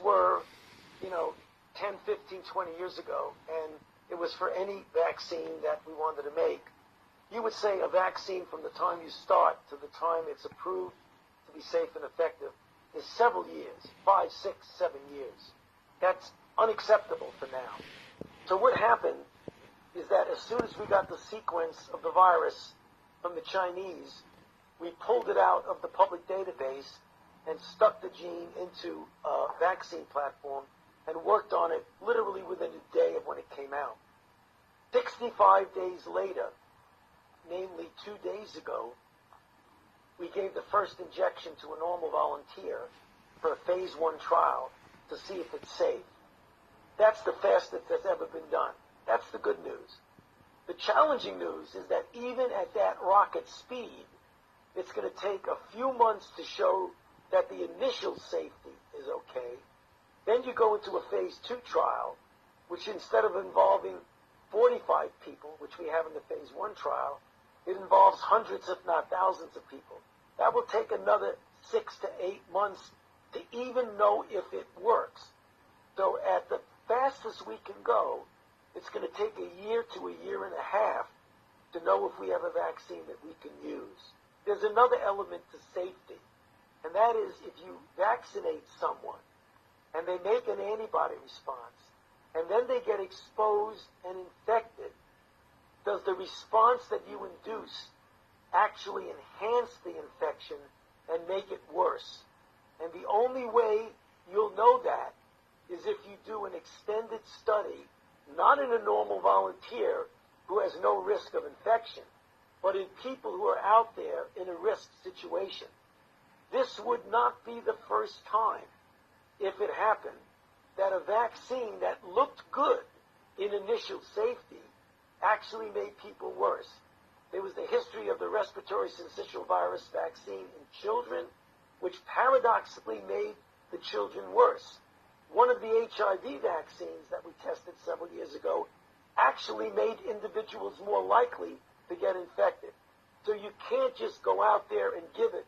were, 10, 15, 20 years ago, and it was for any vaccine that we wanted to make, you would say a vaccine from the time you start to the time it's approved to be safe and effective is several years, 5, 6, 7 years. That's unacceptable for now. So what happened is that as soon as we got the sequence of the virus from the Chinese, we pulled it out of the public database and stuck the gene into a vaccine platform and worked on it literally within a day of when it came out. 65 days later, namely 2 days ago, we gave the first injection to a normal volunteer for a phase 1 trial to see if it's safe. That's the fastest that's ever been done. That's the good news. The challenging news is that even at that rocket speed, it's going to take a few months to show that the initial safety is okay. Then you go into a phase 2 trial, which instead of involving 45 people, which we have in the phase 1 trial, it involves hundreds, if not thousands of people. That will take another 6 to 8 months to even know if it works. So at the fastest we can go, it's going to take a year to a year and a half to know if we have a vaccine that we can use. There's another element to safety, and that is if you vaccinate someone and they make an antibody response, and then they get exposed and infected, does the response that you induce actually enhance the infection and make it worse? And the only way you'll know that is if you do an extended study, not in a normal volunteer who has no risk of infection, but in people who are out there in a risk situation. This would not be the first time, if it happened, that a vaccine that looked good in initial safety actually made people worse. There was the history of the respiratory syncytial virus vaccine in children, which paradoxically made the children worse. One of the HIV vaccines that we tested several years ago actually made individuals more likely to get infected. So you can't just go out there and give it